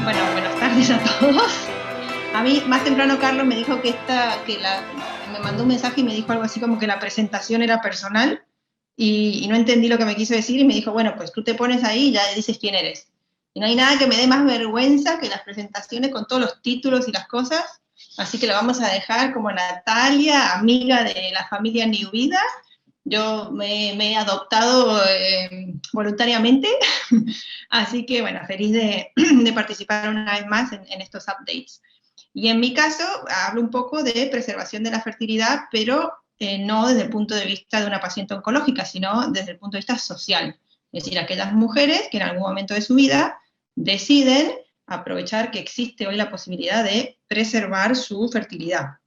Bueno, buenas tardes a todos. A mí, más temprano, Carlos me dijo me mandó un mensaje y me dijo algo así como que la presentación era personal y no entendí lo que me quiso decir y me dijo, bueno, pues tú te pones ahí y ya dices quién eres. Y no hay nada que me dé más vergüenza que las presentaciones con todos los títulos y las cosas, así que lo vamos a dejar como Natalia, amiga de la familia New Vida. Yo me he adoptado voluntariamente, así que bueno, feliz de participar una vez más en estos updates. Y en mi caso, hablo un poco de preservación de la fertilidad, pero no desde el punto de vista de una paciente oncológica, sino desde el punto de vista social. Es decir, aquellas mujeres que en algún momento de su vida deciden aprovechar que existe hoy la posibilidad de preservar su fertilidad.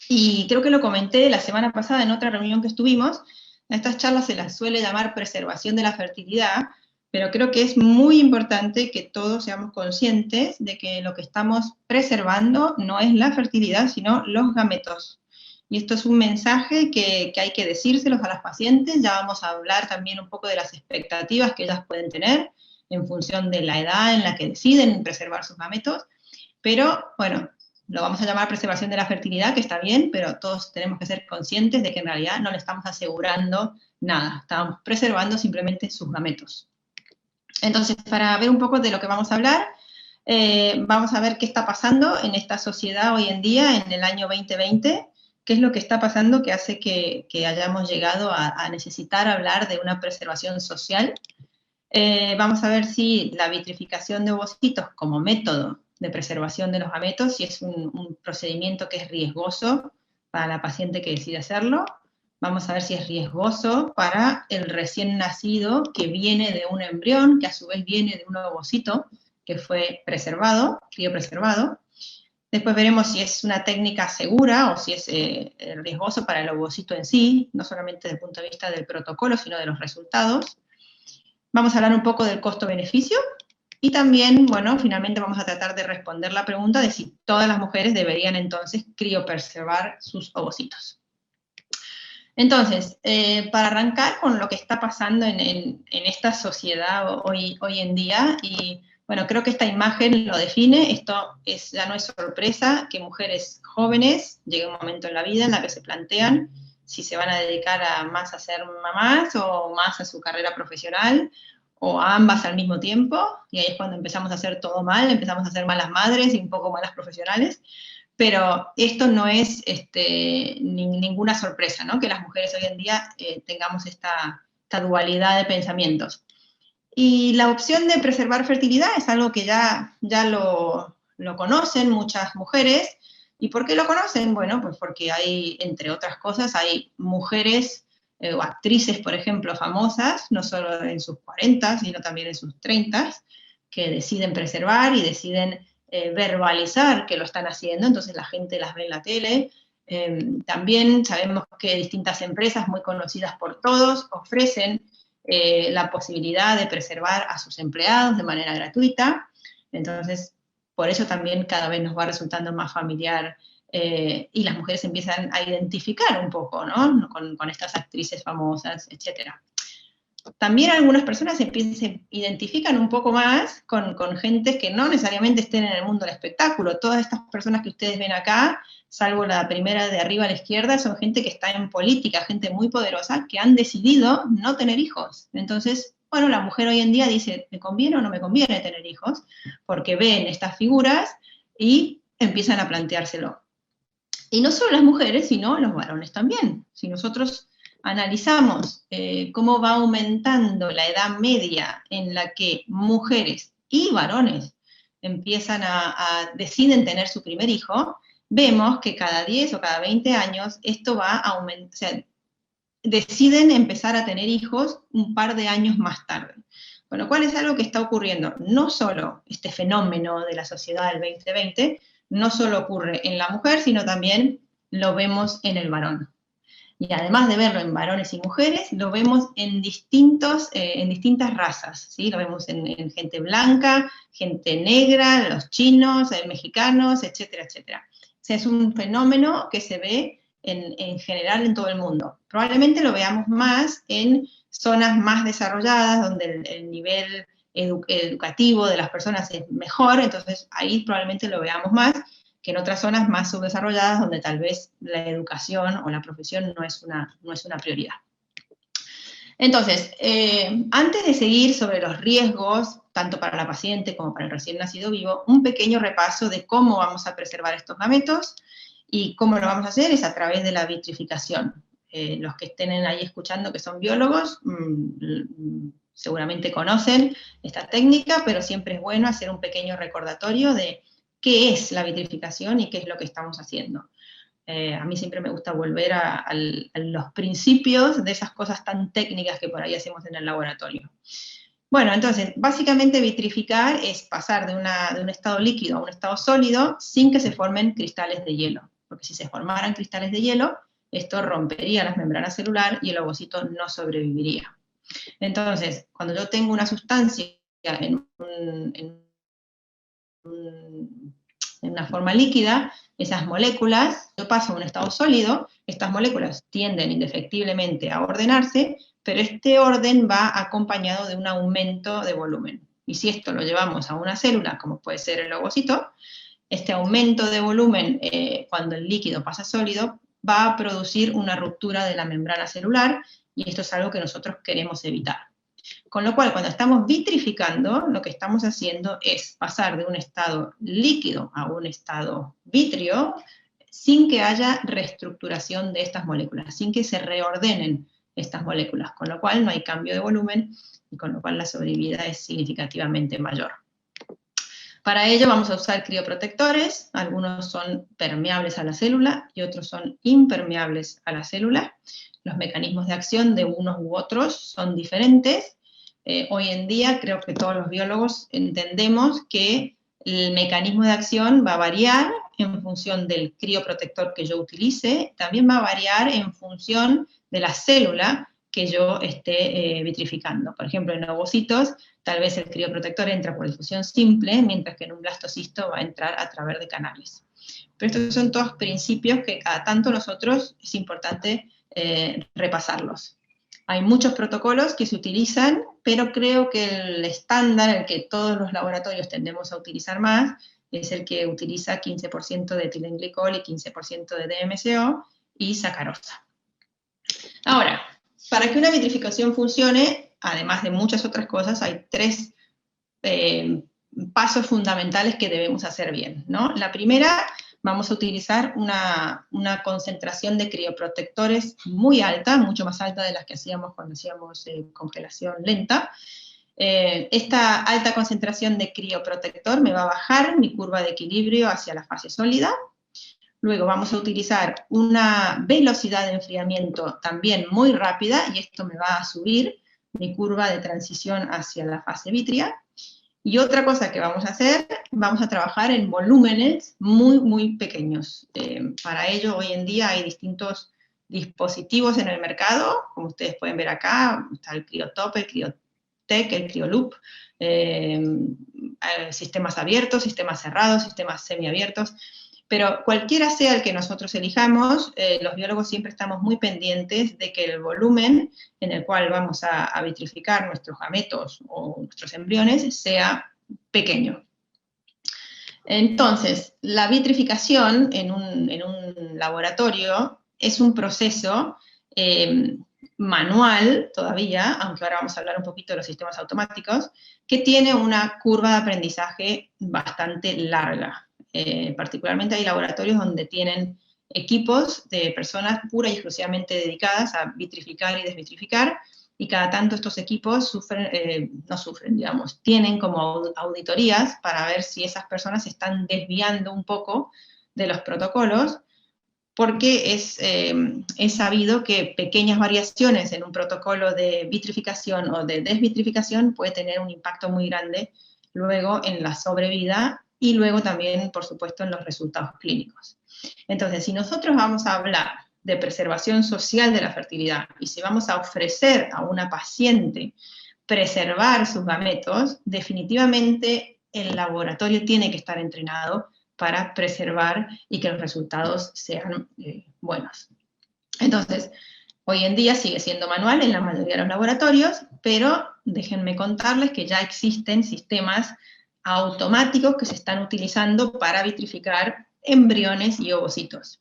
Y creo que lo comenté la semana pasada en otra reunión que estuvimos. A estas charlas se las suele llamar preservación de la fertilidad, pero creo que es muy importante que todos seamos conscientes de que lo que estamos preservando no es la fertilidad, sino los gametos. Y esto es un mensaje que hay que decírselos a las pacientes. Ya vamos a hablar también un poco de las expectativas que ellas pueden tener en función de la edad en la que deciden preservar sus gametos. Pero, bueno, lo vamos a llamar preservación de la fertilidad, que está bien, pero todos tenemos que ser conscientes de que en realidad no le estamos asegurando nada, estamos preservando simplemente sus gametos. Entonces, para ver un poco de lo que vamos a hablar, vamos a ver qué está pasando en esta sociedad hoy en día, en el año 2020, qué es lo que está pasando que hace que hayamos llegado a necesitar hablar de una preservación social. Vamos a ver si la vitrificación de ovocitos como método de preservación de los gametos, si es un procedimiento que es riesgoso para la paciente que decide hacerlo. Vamos a ver si es riesgoso para el recién nacido que viene de un embrión, que a su vez viene de un ovocito que fue preservado, criopreservado. Después veremos si es una técnica segura o si es riesgoso para el ovocito en sí, no solamente desde el punto de vista del protocolo, sino de los resultados. Vamos a hablar un poco del costo-beneficio y también, bueno, finalmente vamos a tratar de responder la pregunta de si todas las mujeres deberían entonces criopreservar sus ovocitos. Entonces, para arrancar con lo que está pasando en esta sociedad hoy en día, y bueno, creo que esta imagen lo define, esto ya no es sorpresa que mujeres jóvenes llegue un momento en la vida en la que se plantean si se van a dedicar más a ser mamás o más a su carrera profesional, o a ambas al mismo tiempo, y ahí es cuando empezamos a hacer todo mal, empezamos a ser malas madres y un poco malas profesionales. Pero esto no es ninguna sorpresa, ¿no? Que las mujeres hoy en día tengamos esta dualidad de pensamientos. Y la opción de preservar fertilidad es algo que ya lo conocen muchas mujeres. ¿Y por qué lo conocen? Bueno, pues porque hay, entre otras cosas, hay mujeres o actrices, por ejemplo, famosas, no solo en sus 40, sino también en sus 30, que deciden preservar y deciden verbalizar que lo están haciendo, entonces la gente las ve en la tele. También sabemos que distintas empresas muy conocidas por todos ofrecen la posibilidad de preservar a sus empleados de manera gratuita. Entonces, por eso también cada vez nos va resultando más familiar y las mujeres empiezan a identificar un poco, ¿no? Con estas actrices famosas, etcétera. También algunas personas se identifican un poco más con gente que no necesariamente estén en el mundo del espectáculo. Todas estas personas que ustedes ven acá, salvo la primera de arriba a la izquierda, son gente que está en política, gente muy poderosa, que han decidido no tener hijos. Entonces, bueno, la mujer hoy en día dice, ¿me conviene o no me conviene tener hijos? Porque ven estas figuras y empiezan a planteárselo. Y no solo las mujeres, sino los varones también. Si nosotros analizamos cómo va aumentando la edad media en la que mujeres y varones deciden tener su primer hijo, vemos que cada 10 o cada 20 años esto va a aumentar, o sea, deciden empezar a tener hijos un par de años más tarde. Con lo cual es algo que está ocurriendo, no solo este fenómeno de la sociedad del 2020, no solo ocurre en la mujer, sino también lo vemos en el varón. Y además de verlo en varones y mujeres, lo vemos en distintas razas, ¿sí? Lo vemos en gente blanca, gente negra, los chinos, mexicanos, etcétera, etcétera. O sea, es un fenómeno que se ve en general en todo el mundo. Probablemente lo veamos más en zonas más desarrolladas, donde el nivel educativo de las personas es mejor, entonces ahí probablemente lo veamos más que en otras zonas más subdesarrolladas donde tal vez la educación o la profesión no es una prioridad. Entonces, antes de seguir sobre los riesgos, tanto para la paciente como para el recién nacido vivo, un pequeño repaso de cómo vamos a preservar estos gametos y cómo lo vamos a hacer es a través de la vitrificación. Los que estén ahí escuchando que son biólogos, seguramente conocen esta técnica, pero siempre es bueno hacer un pequeño recordatorio de qué es la vitrificación y qué es lo que estamos haciendo. A mí siempre me gusta volver a los principios de esas cosas tan técnicas que por ahí hacemos en el laboratorio. Bueno, entonces, básicamente vitrificar es pasar de un estado líquido a un estado sólido sin que se formen cristales de hielo, porque si se formaran cristales de hielo, esto rompería las membranas celulares y el ovocito no sobreviviría. Entonces, cuando yo tengo una sustancia en una forma líquida, esas moléculas, yo paso a un estado sólido, estas moléculas tienden indefectiblemente a ordenarse, pero este orden va acompañado de un aumento de volumen. Y si esto lo llevamos a una célula, como puede ser el ovocito, este aumento de volumen, cuando el líquido pasa a sólido, va a producir una ruptura de la membrana celular, y esto es algo que nosotros queremos evitar. Con lo cual, cuando estamos vitrificando, lo que estamos haciendo es pasar de un estado líquido a un estado vitrio sin que haya reestructuración de estas moléculas, sin que se reordenen estas moléculas, con lo cual no hay cambio de volumen y con lo cual la sobrevida es significativamente mayor. Para ello vamos a usar crioprotectores, algunos son permeables a la célula y otros son impermeables a la célula. Los mecanismos de acción de unos u otros son diferentes. Hoy en día creo que todos los biólogos entendemos que el mecanismo de acción va a variar en función del crioprotector que yo utilice, también va a variar en función de la célula que yo esté vitrificando. Por ejemplo, en ovocitos, tal vez el crioprotector entra por difusión simple, mientras que en un blastocisto va a entrar a través de canales. Pero estos son todos principios que cada tanto nosotros es importante repasarlos. Hay muchos protocolos que se utilizan, pero creo que el estándar, el que todos los laboratorios tendemos a utilizar más, es el que utiliza 15% de etilenglicol y 15% de DMSO y sacarosa. Ahora, para que una vitrificación funcione, además de muchas otras cosas, hay tres pasos fundamentales que debemos hacer bien, ¿no? La primera, vamos a utilizar una concentración de crioprotectores muy alta, mucho más alta de las que hacíamos cuando hacíamos congelación lenta. Esta alta concentración de crioprotector me va a bajar mi curva de equilibrio hacia la fase sólida. Luego vamos a utilizar una velocidad de enfriamiento también muy rápida, y esto me va a subir mi curva de transición hacia la fase vitria. Y otra cosa que vamos a hacer, vamos a trabajar en volúmenes muy, muy pequeños. Para ello, hoy en día hay distintos dispositivos en el mercado, como ustedes pueden ver acá, está el CryoTop, el CryoTech, el CryoLoop, sistemas abiertos, sistemas cerrados, sistemas semiabiertos. Pero cualquiera sea el que nosotros elijamos, los biólogos siempre estamos muy pendientes de que el volumen en el cual vamos a vitrificar nuestros gametos o nuestros embriones sea pequeño. Entonces, la vitrificación en un laboratorio es un proceso manual todavía, aunque ahora vamos a hablar un poquito de los sistemas automáticos, que tiene una curva de aprendizaje bastante larga. Particularmente hay laboratorios donde tienen equipos de personas pura y exclusivamente dedicadas a vitrificar y desvitrificar, y cada tanto estos equipos tienen como auditorías para ver si esas personas se están desviando un poco de los protocolos, porque es sabido que pequeñas variaciones en un protocolo de vitrificación o de desvitrificación puede tener un impacto muy grande luego en la sobrevida y luego también, por supuesto, en los resultados clínicos. Entonces, si nosotros vamos a hablar de preservación social de la fertilidad y si vamos a ofrecer a una paciente preservar sus gametos, definitivamente el laboratorio tiene que estar entrenado para preservar y que los resultados sean buenos. Entonces, hoy en día sigue siendo manual en la mayoría de los laboratorios, pero déjenme contarles que ya existen sistemas automáticos que se están utilizando para vitrificar embriones y ovocitos.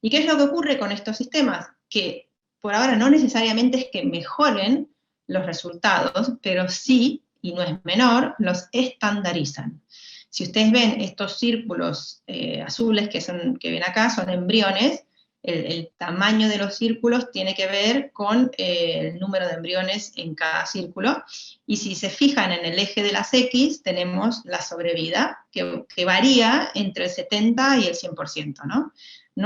¿Y qué es lo que ocurre con estos sistemas? Que por ahora no necesariamente es que mejoren los resultados, pero sí, y no es menor, los estandarizan. Si ustedes ven estos círculos azules que ven acá, son embriones. El tamaño de los círculos tiene que ver con el número de embriones en cada círculo, y si se fijan en el eje de las X, tenemos la sobrevida, que varía entre el 70 y el 100%, ¿no?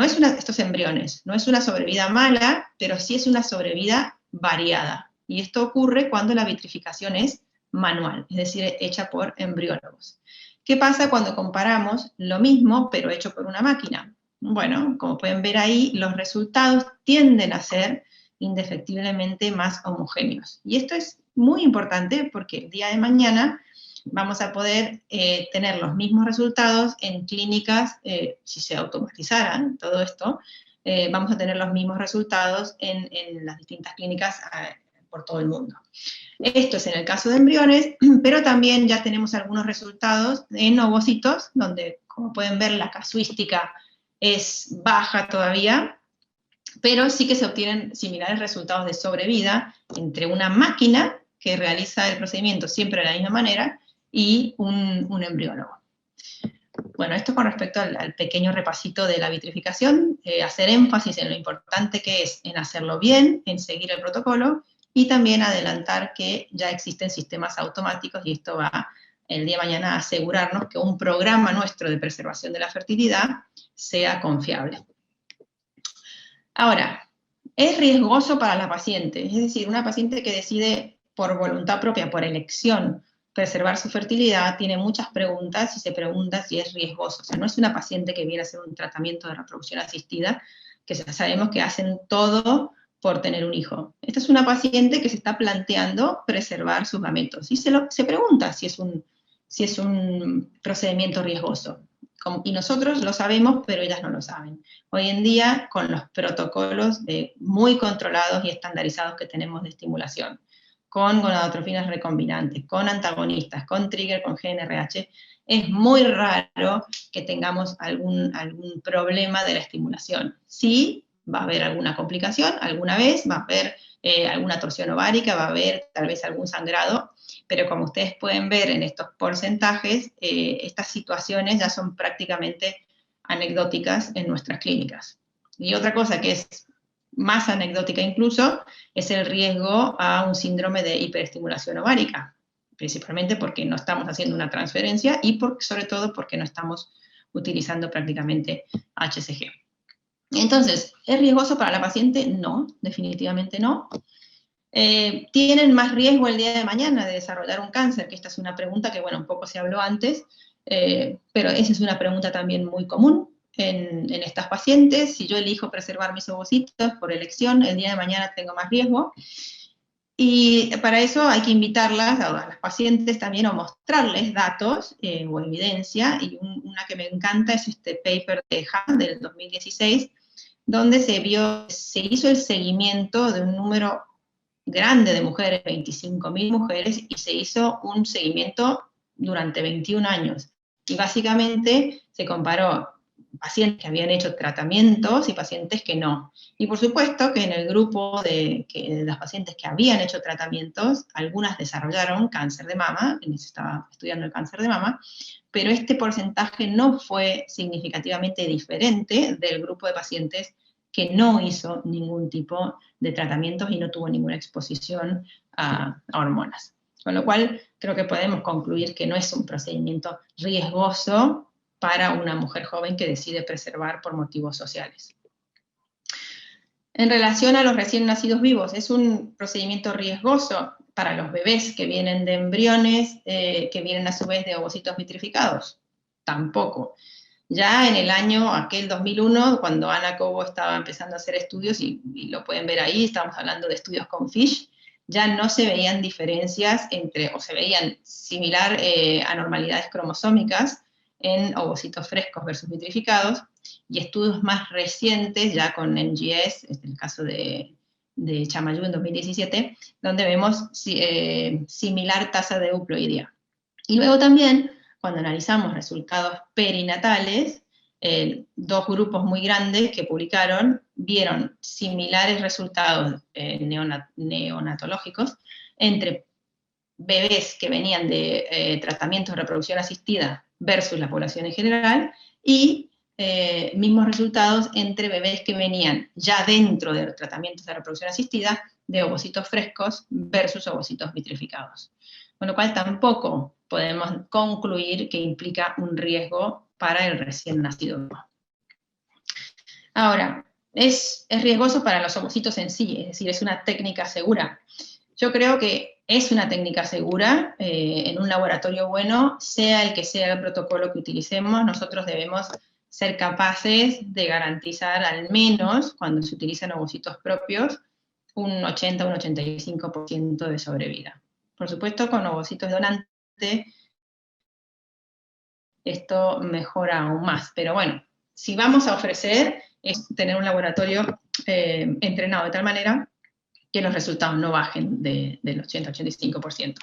Estos embriones, no es una sobrevida mala, pero sí es una sobrevida variada, y esto ocurre cuando la vitrificación es manual, es decir, hecha por embriólogos. ¿Qué pasa cuando comparamos lo mismo, pero hecho por una máquina? Bueno, como pueden ver ahí, los resultados tienden a ser indefectiblemente más homogéneos. Y esto es muy importante porque el día de mañana vamos a poder tener los mismos resultados en clínicas, si se automatizaran todo esto, vamos a tener los mismos resultados en las distintas clínicas por todo el mundo. Esto es en el caso de embriones, pero también ya tenemos algunos resultados en ovocitos, donde, como pueden ver, la casuística es baja todavía, pero sí que se obtienen similares resultados de sobrevida entre una máquina que realiza el procedimiento siempre de la misma manera y un embriólogo. Bueno, esto con respecto al pequeño repasito de la vitrificación, hacer énfasis en lo importante que es en hacerlo bien, en seguir el protocolo, y también adelantar que ya existen sistemas automáticos, y esto va el día de mañana a asegurarnos que un programa nuestro de preservación de la fertilidad sea confiable. Ahora, es riesgoso para la paciente, es decir, una paciente que decide por voluntad propia, por elección, preservar su fertilidad, tiene muchas preguntas y se pregunta si es riesgoso. O sea, no es una paciente que viene a hacer un tratamiento de reproducción asistida, que ya sabemos que hacen todo por tener un hijo. Esta es una paciente que se está planteando preservar sus gametos y se pregunta si es un procedimiento riesgoso. Y nosotros lo sabemos, pero ellas no lo saben. Hoy en día, con los protocolos muy controlados y estandarizados que tenemos de estimulación, con gonadotrofinas recombinantes, con antagonistas, con trigger, con GnRH, es muy raro que tengamos algún problema de la estimulación. Sí, va a haber alguna complicación alguna vez, va a haber alguna torsión ovárica, va a haber tal vez algún sangrado, pero como ustedes pueden ver en estos porcentajes, estas situaciones ya son prácticamente anecdóticas en nuestras clínicas. Y otra cosa que es más anecdótica incluso, es el riesgo a un síndrome de hiperestimulación ovárica, principalmente porque no estamos haciendo una transferencia y sobre todo porque no estamos utilizando prácticamente HCG. Entonces, ¿es riesgoso para la paciente? No, definitivamente no. ¿Tienen más riesgo el día de mañana de desarrollar un cáncer? Que esta es una pregunta que, bueno, un poco se habló antes, pero esa es una pregunta también muy común en estas pacientes. Si yo elijo preservar mis ovocitos por elección, el día de mañana tengo más riesgo. Y para eso hay que invitarlas a las pacientes también, o mostrarles datos o evidencia, y una que me encanta es este paper de Han del 2016, donde se hizo el seguimiento de un número grande de mujeres, 25.000 mujeres, y se hizo un seguimiento durante 21 años. Y básicamente se comparó pacientes que habían hecho tratamientos y pacientes que no. Y por supuesto que en el grupo de las pacientes que habían hecho tratamientos, algunas desarrollaron cáncer de mama, se estaba estudiando el cáncer de mama, pero este porcentaje no fue significativamente diferente del grupo de pacientes que no hizo ningún tipo de tratamientos y no tuvo ninguna exposición a hormonas. Con lo cual, creo que podemos concluir que no es un procedimiento riesgoso para una mujer joven que decide preservar por motivos sociales. En relación a los recién nacidos vivos, ¿es un procedimiento riesgoso para los bebés que vienen de embriones, que vienen a su vez de ovocitos vitrificados? Tampoco. Ya en el año aquel 2001, cuando Ana Cobo estaba empezando a hacer estudios, y lo pueden ver ahí, estamos hablando de estudios con FISH, ya no se veían diferencias o se veían similar anormalidades cromosómicas en ovocitos frescos versus vitrificados, y estudios más recientes, ya con NGS, en el caso de de Chamayú en 2017, donde vemos similar tasa de euploidia. Y luego también, cuando analizamos resultados perinatales, dos grupos muy grandes que publicaron vieron similares resultados neonatológicos entre bebés que venían de tratamientos de reproducción asistida versus la población en general, y mismos resultados entre bebés que venían ya dentro de tratamientos de reproducción asistida de ovocitos frescos versus ovocitos vitrificados. Con lo cual tampoco podemos concluir que implica un riesgo para el recién nacido. Ahora, es riesgoso para los ovocitos en sí, es decir, es una técnica segura. Yo creo que es una técnica segura en un laboratorio bueno, sea el que sea el protocolo que utilicemos, nosotros debemos ser capaces de garantizar al menos, cuando se utilizan ovocitos propios, un 80 o un 85% de sobrevida. Por supuesto, con ovocitos donantes, esto mejora aún más, pero bueno, si vamos a ofrecer, es tener un laboratorio entrenado de tal manera que los resultados no bajen del 80-85%.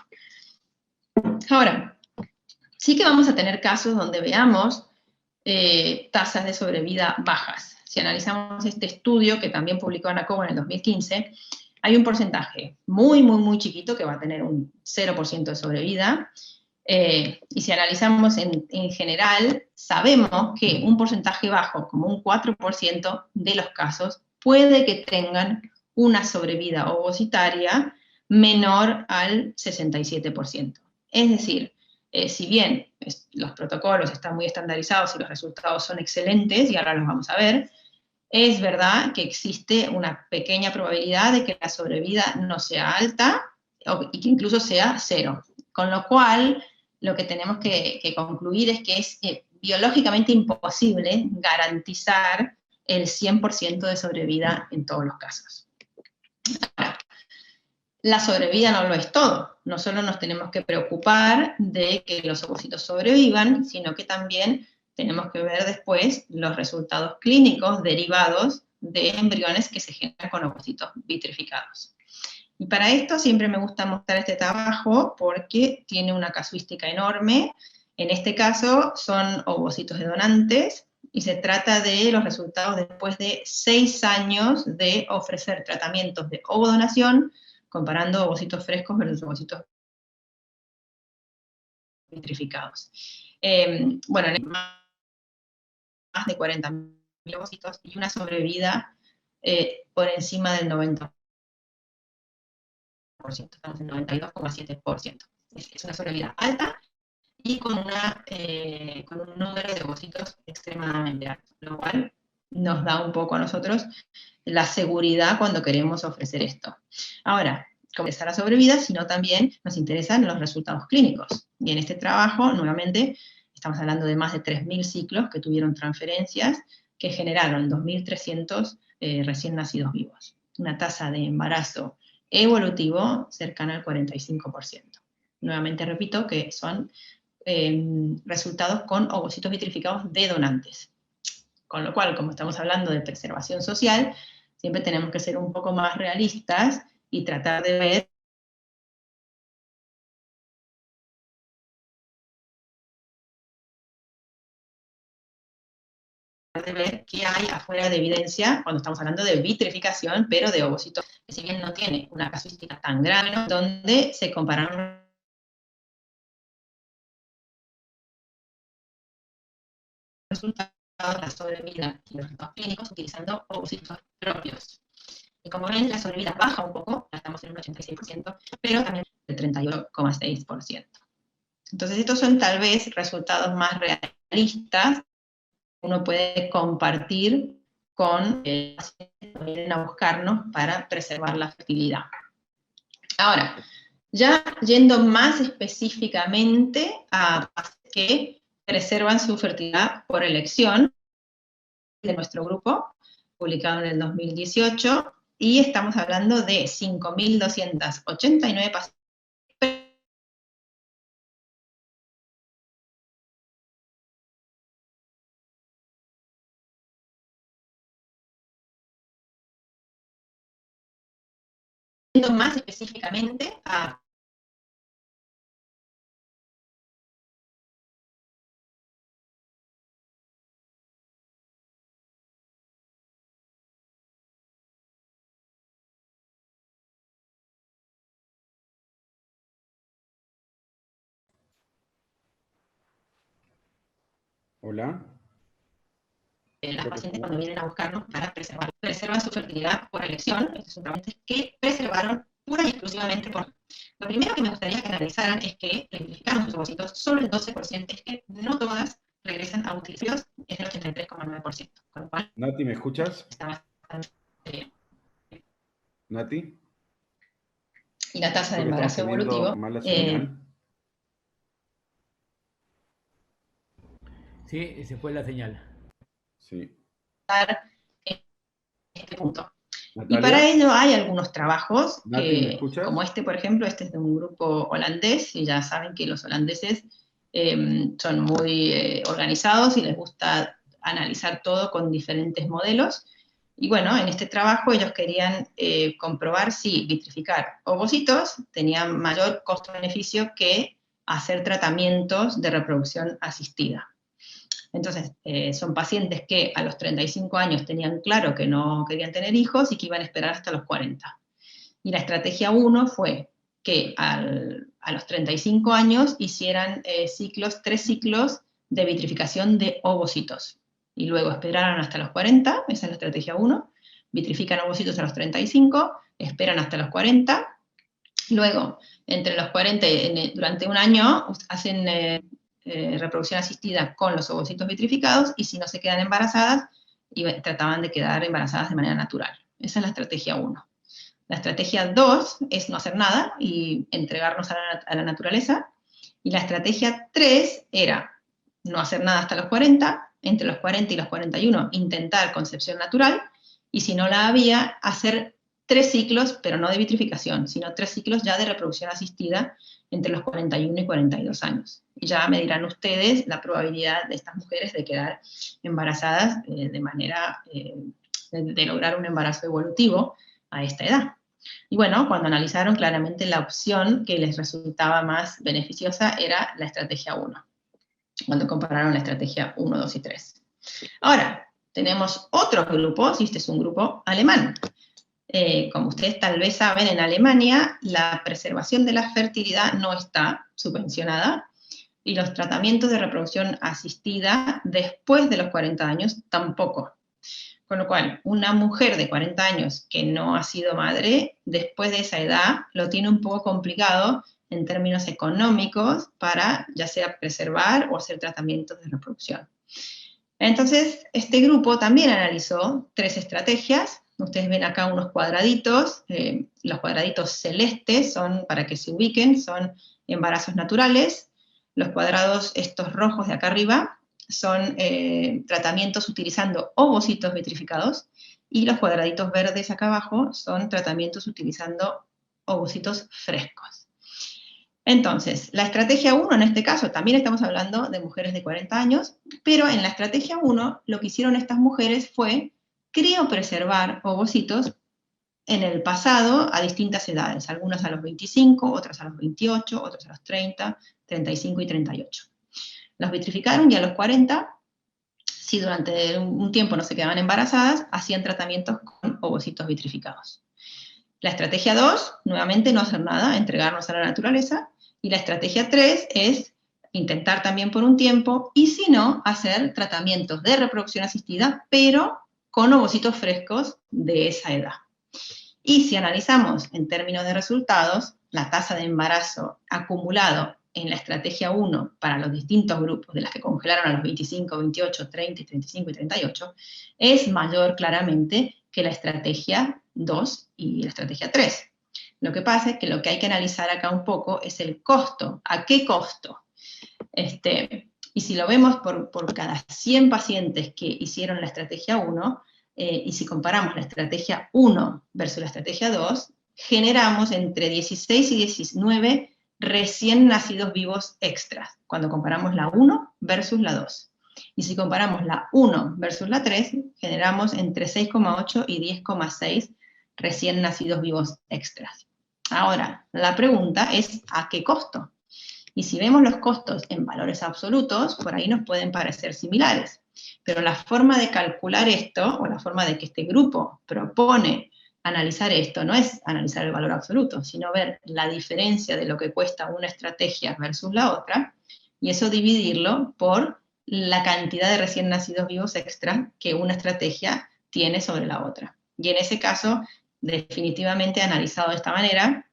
Ahora, sí que vamos a tener casos donde veamos tasas de sobrevida bajas. Si analizamos este estudio, que también publicó Anacobo en el 2015, hay un porcentaje muy, muy, muy chiquito que va a tener un 0% de sobrevida, y si analizamos en general, sabemos que un porcentaje bajo, como un 4% de los casos, puede que tengan una sobrevida ovocitaria menor al 67%. Es decir, si bien los protocolos están muy estandarizados y los resultados son excelentes, y ahora los vamos a ver, es verdad que existe una pequeña probabilidad de que la sobrevida no sea alta y que incluso sea cero. Con lo cual, lo que tenemos que concluir es que es biológicamente imposible garantizar el 100% de sobrevida en todos los casos. Ahora, la sobrevida no lo es todo. No solo nos tenemos que preocupar de que los ovocitos sobrevivan, sino que también tenemos que ver después los resultados clínicos derivados de embriones que se generan con ovocitos vitrificados. Y para esto siempre me gusta mostrar este trabajo porque tiene una casuística enorme. En este caso son ovocitos de donantes y se trata de los resultados después de 6 años de ofrecer tratamientos de ovodonación, comparando ovocitos frescos versus ovocitos vitrificados. Bueno, en más de 40.000 ovocitos y una sobrevida por encima del 90%. Estamos en 92,7%. Es una sobrevida alta y con un número de ovocitos extremadamente alto, lo cual nos da un poco a nosotros la seguridad cuando queremos ofrecer esto. Ahora, como es la sobrevida, sino también nos interesan los resultados clínicos. Y en este trabajo, nuevamente, estamos hablando de más de 3.000 ciclos que tuvieron transferencias que generaron 2.300 recién nacidos vivos. Una tasa de embarazo evolutivo cercana al 45%. Nuevamente repito que son resultados con ovocitos vitrificados de donantes. Con lo cual, como estamos hablando de preservación social, siempre tenemos que ser un poco más realistas y tratar de ver qué hay afuera de evidencia cuando estamos hablando de vitrificación, pero de ovocitos, que si bien no tiene una casuística tan grave, ¿no?, donde se comparan resultados de la sobrevida y los resultados clínicos utilizando ovocitos propios. Y como ven, la sobrevida baja un poco, ya estamos en un 86%, pero también el 38,6%. Entonces, estos son tal vez resultados más realistas que uno puede compartir con pacientes que vienen a buscarnos para preservar la fertilidad. Ahora, ya yendo más específicamente a pacientes que preservan su fertilidad por elección, de nuestro grupo, publicado en el 2018, y estamos hablando de 5.289 pacientes más específicamente a... Hola. las Creo que pacientes estamos. cuando vienen a buscarnos para preservar. Preservan su fertilidad por elección, estos son pacientes que preservaron pura y exclusivamente por... Lo primero que me gustaría que analizaran es que identificaron sus ovocitos solo el 12%, es que no todas regresan a útiles, es el 83,9%, con lo cual Nati, ¿me escuchas? está bastante bien. Nati, Y la tasa de creo que estamos embarazo teniendo evolutivo, mala señal. Sí, se fue la señal. Sí. en este punto. Y para Natalia, ello hay algunos trabajos Nati, ¿me que, como escuchas? este, por ejemplo, este es de un grupo holandés, y ya saben que los holandeses son muy organizados y les gusta analizar todo con diferentes modelos. Y bueno, en este trabajo ellos querían comprobar si vitrificar ovocitos tenía mayor costo-beneficio que hacer tratamientos de reproducción asistida. Entonces, son pacientes que a los 35 años tenían claro que no querían tener hijos y que iban a esperar hasta los 40. Y la estrategia 1 fue que a los 35 años hicieran 3 ciclos de vitrificación de ovocitos. Y luego esperaron hasta los 40, esa es la estrategia 1, vitrifican ovocitos a los 35, esperan hasta los 40, luego entre los 40 durante un año hacen reproducción asistida con los ovocitos vitrificados, y si no se quedan embarazadas, trataban de quedar embarazadas de manera natural. Esa es la estrategia 1. La estrategia 2 es no hacer nada y entregarnos a la naturaleza. Y la estrategia 3 era no hacer nada hasta los 40, entre los 40 y los 41 intentar concepción natural, y si no la había, hacer 3 ciclos, pero no de vitrificación, sino 3 ciclos ya de reproducción asistida entre los 41 y 42 años. Y ya me dirán ustedes la probabilidad de estas mujeres de quedar embarazadas de manera de lograr un embarazo evolutivo a esta edad. Y bueno, cuando analizaron, claramente la opción que les resultaba más beneficiosa era la estrategia 1, cuando compararon la estrategia 1, 2 y 3. Ahora, tenemos otros grupos, y este es un grupo alemán. Como ustedes tal vez saben, en Alemania la preservación de la fertilidad no está subvencionada, y los tratamientos de reproducción asistida después de los 40 años tampoco. Con lo cual, una mujer de 40 años que no ha sido madre, después de esa edad, lo tiene un poco complicado en términos económicos para ya sea preservar o hacer tratamientos de reproducción. Entonces, este grupo también analizó 3 estrategias. Ustedes ven acá unos cuadraditos. Los cuadraditos celestes son, para que se ubiquen, son embarazos naturales. Los cuadrados estos rojos de acá arriba son tratamientos utilizando ovocitos vitrificados, y los cuadraditos verdes acá abajo son tratamientos utilizando ovocitos frescos. Entonces, la estrategia 1 en este caso, también estamos hablando de mujeres de 40 años, pero en la estrategia 1 lo que hicieron estas mujeres fue criopreservar ovocitos en el pasado a distintas edades, algunas a los 25, otras a los 28, otras a los 30, 35 y 38. Los vitrificaron y a los 40, si durante un tiempo no se quedaban embarazadas, hacían tratamientos con ovocitos vitrificados. La estrategia 2, nuevamente no hacer nada, entregarnos a la naturaleza. Y la estrategia 3 es intentar también por un tiempo, y si no, hacer tratamientos de reproducción asistida, pero con ovocitos frescos de esa edad. Y si analizamos en términos de resultados, la tasa de embarazo acumulado en la estrategia 1 para los distintos grupos de las que congelaron a los 25, 28, 30, 35 y 38, es mayor claramente que la estrategia 2 y la estrategia 3. Lo que pasa es que lo que hay que analizar acá un poco es el costo. ¿A qué costo? Y si lo vemos por cada 100 pacientes que hicieron la estrategia 1, y si comparamos la estrategia 1 versus la estrategia 2, generamos entre 16 y 19 recién nacidos vivos extras, cuando comparamos la 1 versus la 2. Y si comparamos la 1 versus la 3, generamos entre 6,8 y 10,6 recién nacidos vivos extras. Ahora, la pregunta es ¿a qué costo? Y si vemos los costos en valores absolutos, por ahí nos pueden parecer similares. Pero la forma de calcular esto, o la forma de que este grupo propone analizar esto, no es analizar el valor absoluto, sino ver la diferencia de lo que cuesta una estrategia versus la otra, y eso dividirlo por la cantidad de recién nacidos vivos extra que una estrategia tiene sobre la otra. Y en ese caso, definitivamente analizado de esta manera,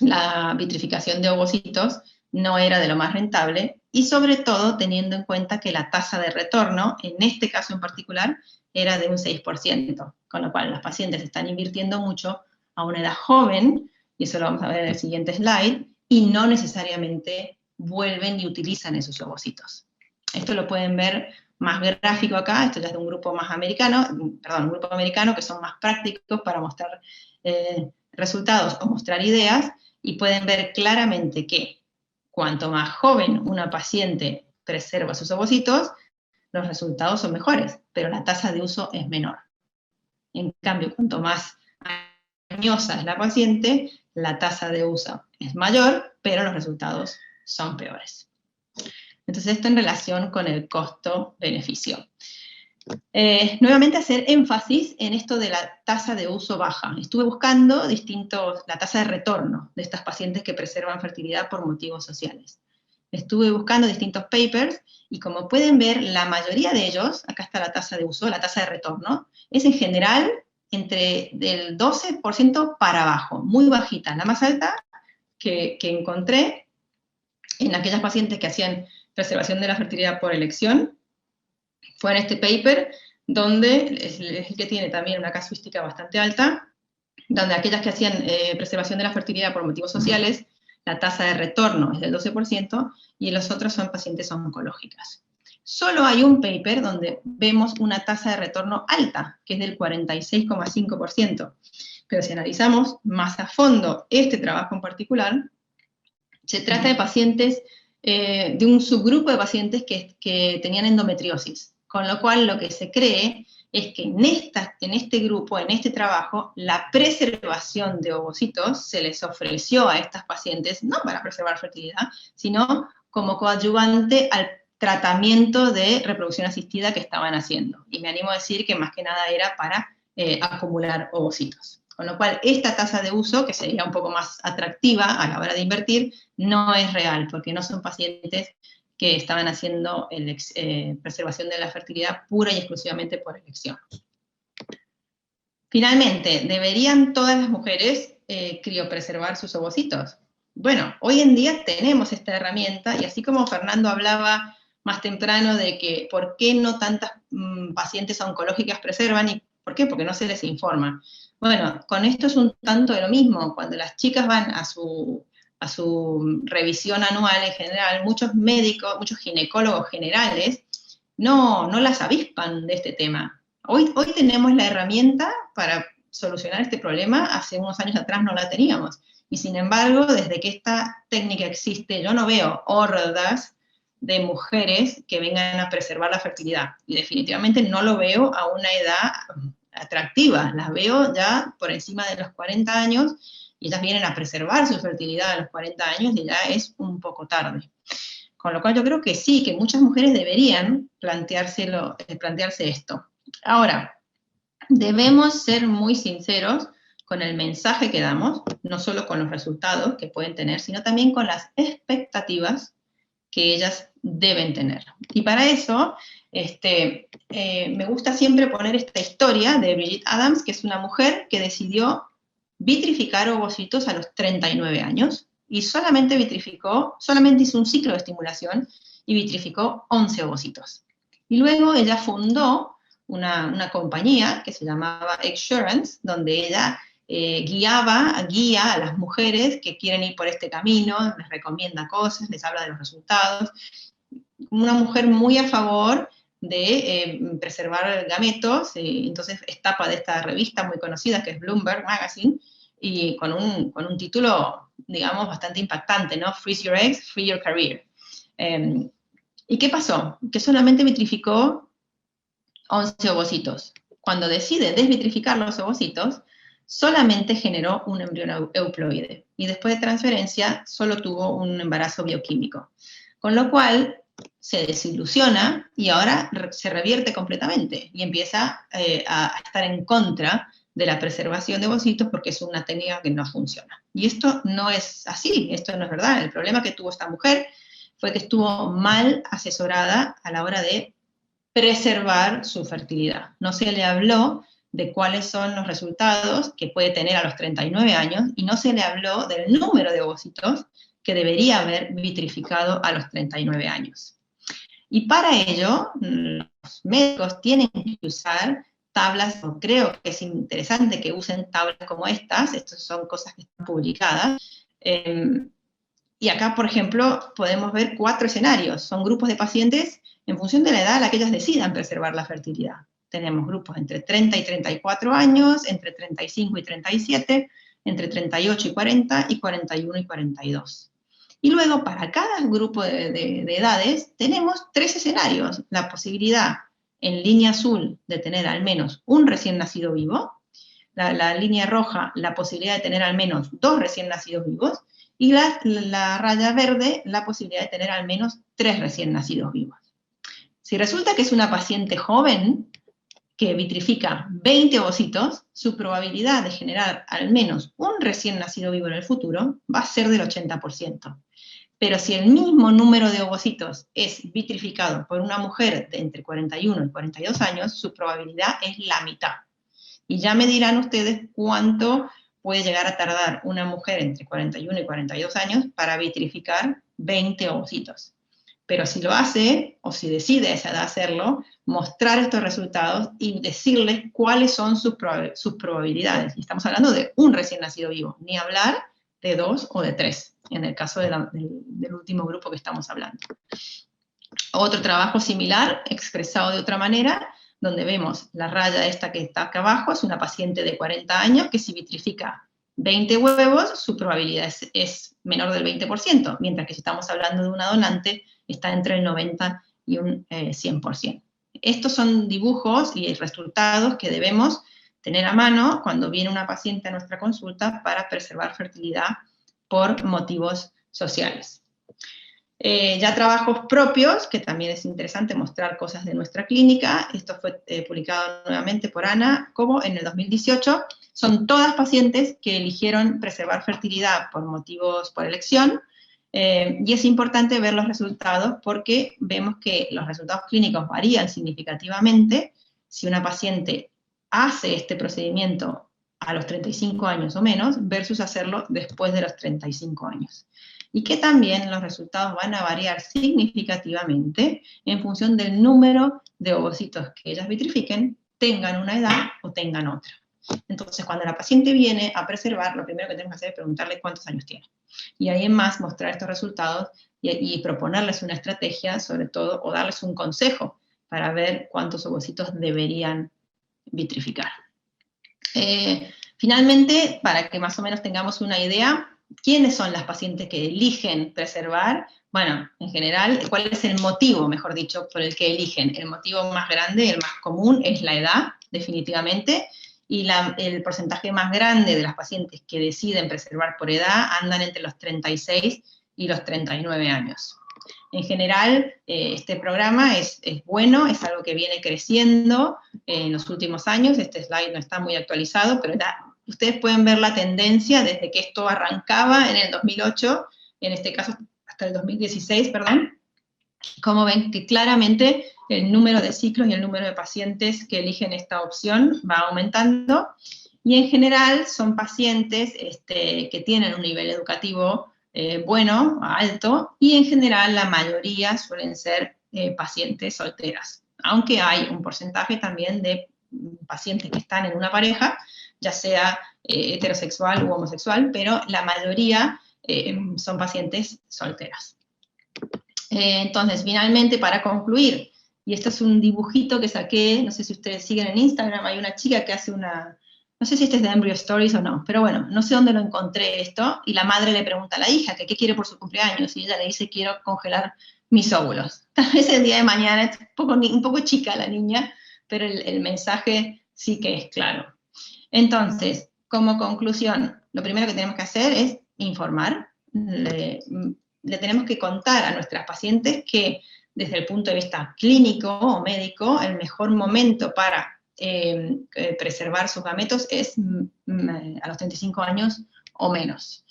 la vitrificación de ovocitos no era de lo más rentable, y sobre todo teniendo en cuenta que la tasa de retorno, en este caso en particular, era de un 6%, con lo cual los pacientes están invirtiendo mucho a una edad joven, y eso lo vamos a ver en el siguiente slide, y no necesariamente vuelven y utilizan esos ovocitos. Esto lo pueden ver más gráfico acá, esto ya es de un grupo más americano, perdón, un grupo americano que son más prácticos para mostrar resultados o mostrar ideas, y pueden ver claramente que cuanto más joven una paciente preserva sus ovocitos, los resultados son mejores, pero la tasa de uso es menor. En cambio, cuanto más añosa es la paciente, la tasa de uso es mayor, pero los resultados son peores. Entonces, esto en relación con el costo-beneficio. Nuevamente hacer énfasis en esto de la tasa de uso baja. Estuve buscando la tasa de retorno de estas pacientes que preservan fertilidad por motivos sociales. Estuve buscando distintos papers, y como pueden ver, la mayoría de ellos, acá está la tasa de uso, la tasa de retorno, es en general entre del 12% para abajo, muy bajita. La más alta que encontré en aquellas pacientes que hacían preservación de la fertilidad por elección fue en este paper, donde es el que tiene también una casuística bastante alta, donde aquellas que hacían preservación de la fertilidad por motivos sociales, la tasa de retorno es del 12%, y los otros son pacientes oncológicas. Solo hay un paper donde vemos una tasa de retorno alta, que es del 46,5%. Pero si analizamos más a fondo este trabajo en particular, se trata de pacientes, de un subgrupo de pacientes que tenían endometriosis, con lo cual lo que se cree es que en este grupo, en este trabajo, la preservación de ovocitos se les ofreció a estas pacientes, no para preservar fertilidad, sino como coadyuvante al tratamiento de reproducción asistida que estaban haciendo. Y me animo a decir que más que nada era para acumular ovocitos. Con lo cual, esta tasa de uso, que sería un poco más atractiva a la hora de invertir, no es real, porque no son pacientes que estaban haciendo preservación de la fertilidad pura y exclusivamente por elección. Finalmente, ¿deberían todas las mujeres criopreservar sus ovocitos? Bueno, hoy en día tenemos esta herramienta, y así como Fernando hablaba más temprano de que por qué no tantas pacientes oncológicas preservan, y ¿por qué? Porque no se les informa. Bueno, con esto es un tanto de lo mismo. Cuando las chicas van a su revisión anual en general, muchos médicos, muchos ginecólogos generales, no las avispan de este tema. Hoy tenemos la herramienta para solucionar este problema, hace unos años atrás no la teníamos. Y sin embargo, desde que esta técnica existe, yo no veo hordas de mujeres que vengan a preservar la fertilidad. Y definitivamente no lo veo a una edad atractiva. Las veo ya por encima de los 40 años, y ellas vienen a preservar su fertilidad a los 40 años, y ya es un poco tarde. Con lo cual yo creo que sí, que muchas mujeres deberían plantearse esto. Ahora, debemos ser muy sinceros con el mensaje que damos, no solo con los resultados que pueden tener, sino también con las expectativas que ellas deben tener. Y para eso, me gusta siempre poner esta historia de Bridget Adams, que es una mujer que decidió vitrificar ovocitos a los 39 años, y solamente hizo un ciclo de estimulación y vitrificó 11 ovocitos. Y luego ella fundó una compañía que se llamaba Exsurance, donde ella guía a las mujeres que quieren ir por este camino, les recomienda cosas, les habla de los resultados. Una mujer muy a favor de preservar gametos, entonces es tapa de esta revista muy conocida que es Bloomberg Magazine, y con un título, digamos, bastante impactante, ¿no? Freeze your eggs, free your career. ¿Y qué pasó? Que solamente vitrificó 11 ovocitos. Cuando decide desvitrificar los ovocitos, solamente generó un embrión euploide, y después de transferencia solo tuvo un embarazo bioquímico. Con lo cual se desilusiona y ahora se revierte completamente y empieza a estar en contra de la preservación de ovocitos porque es una técnica que no funciona. Y esto no es así, esto no es verdad. El problema que tuvo esta mujer fue que estuvo mal asesorada a la hora de preservar su fertilidad. No se le habló de cuáles son los resultados que puede tener a los 39 años y no se le habló del número de ovocitos que debería haber vitrificado a los 39 años. Y para ello, los médicos tienen que usar tablas, o creo que es interesante que usen tablas como estas son cosas que están publicadas, y acá, por ejemplo, podemos ver 4 escenarios, son grupos de pacientes en función de la edad a la que ellas decidan preservar la fertilidad. Tenemos grupos entre 30 y 34 años, entre 35 y 37, entre 38 y 40, y 41 y 42. Y luego, para cada grupo de edades, tenemos 3 escenarios. La posibilidad, en línea azul, de tener al menos un recién nacido vivo, la línea roja, la posibilidad de tener al menos 2 recién nacidos vivos, y la raya verde, la posibilidad de tener al menos 3 recién nacidos vivos. Si resulta que es una paciente joven, que vitrifica 20 ovocitos, su probabilidad de generar al menos un recién nacido vivo en el futuro va a ser del 80%. Pero si el mismo número de ovocitos es vitrificado por una mujer de entre 41 y 42 años, su probabilidad es la mitad. Y ya me dirán ustedes cuánto puede llegar a tardar una mujer entre 41 y 42 años para vitrificar 20 ovocitos. Pero si lo hace, o si decide a esa edad hacerlo, mostrar estos resultados y decirles cuáles son sus probabilidades. Y estamos hablando de un recién nacido vivo, ni hablar de 2 o de 3, en el caso del último grupo que estamos hablando. Otro trabajo similar, expresado de otra manera, donde vemos la raya esta que está acá abajo, es una paciente de 40 años que si vitrifica 20 huevos, su probabilidad es menor del 20%, mientras que si estamos hablando de una donante, está entre el 90 y un 100%. Estos son dibujos y resultados que debemos tener a mano cuando viene una paciente a nuestra consulta para preservar fertilidad por motivos sociales. Ya trabajos propios, que también es interesante mostrar cosas de nuestra clínica. Esto fue publicado nuevamente por Ana Cobo en el 2018. Son todas pacientes que eligieron preservar fertilidad por motivos, por elección, y es importante ver los resultados porque vemos que los resultados clínicos varían significativamente si una paciente hace este procedimiento a los 35 años o menos versus hacerlo después de los 35 años. Y que también los resultados van a variar significativamente en función del número de ovocitos que ellas vitrifiquen, tengan una edad o tengan otra. Entonces, cuando la paciente viene a preservar, lo primero que tenemos que hacer es preguntarle cuántos años tiene. Y ahí en más mostrar estos resultados y proponerles una estrategia, sobre todo, o darles un consejo para ver cuántos ovocitos deberían vitrificar. Finalmente, para que más o menos tengamos una idea, ¿quiénes son las pacientes que eligen preservar? Bueno, en general, ¿cuál es el motivo, mejor dicho, por el que eligen? El motivo más grande, el más común, es la edad, definitivamente, y el porcentaje más grande de las pacientes que deciden preservar por edad andan entre los 36 y los 39 años. En general, este programa es bueno, es algo que viene creciendo en los últimos años. Este slide no está muy actualizado, pero ustedes pueden ver la tendencia desde que esto arrancaba en el 2008, en este caso hasta el 2016, perdón. Como ven que claramente el número de ciclos y el número de pacientes que eligen esta opción va aumentando, y en general son pacientes que tienen un nivel educativo bueno, alto, y en general la mayoría suelen ser pacientes solteras, aunque hay un porcentaje también de pacientes que están en una pareja, ya sea heterosexual u homosexual, pero la mayoría son pacientes solteras. Entonces, finalmente, para concluir, y esto es un dibujito que saqué, no sé si ustedes siguen en Instagram, hay una chica que hace no sé si este es de Embryo Stories o no, pero bueno, no sé dónde lo encontré esto, y la madre le pregunta a la hija que qué quiere por su cumpleaños, y ella le dice, quiero congelar mis óvulos. Tal vez el día de mañana es un poco chica la niña, pero el mensaje sí que es claro. Entonces, como conclusión, lo primero que tenemos que hacer es informar. Le tenemos que contar a nuestras pacientes que desde el punto de vista clínico o médico, el mejor momento para preservar sus gametos es a los 35 años o menos.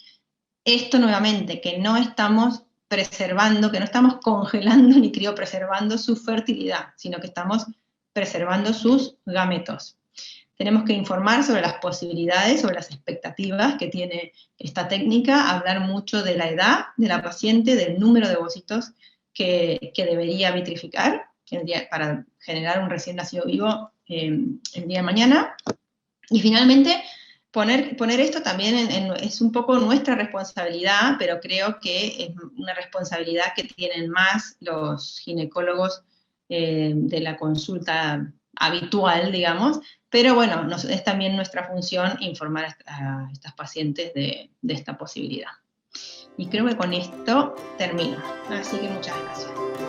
Esto nuevamente, que no estamos preservando, que no estamos congelando ni criopreservando su fertilidad, sino que estamos preservando sus gametos. Tenemos que informar sobre las posibilidades, sobre las expectativas que tiene esta técnica, hablar mucho de la edad de la paciente, del número de ovocitos que debería vitrificar para generar un recién nacido vivo el día de mañana. Y finalmente, poner esto también es un poco nuestra responsabilidad, pero creo que es una responsabilidad que tienen más los ginecólogos de la consulta habitual, digamos, pero bueno, es también nuestra función informar a estas pacientes de esta posibilidad. Y creo que con esto termino. Así que muchas gracias.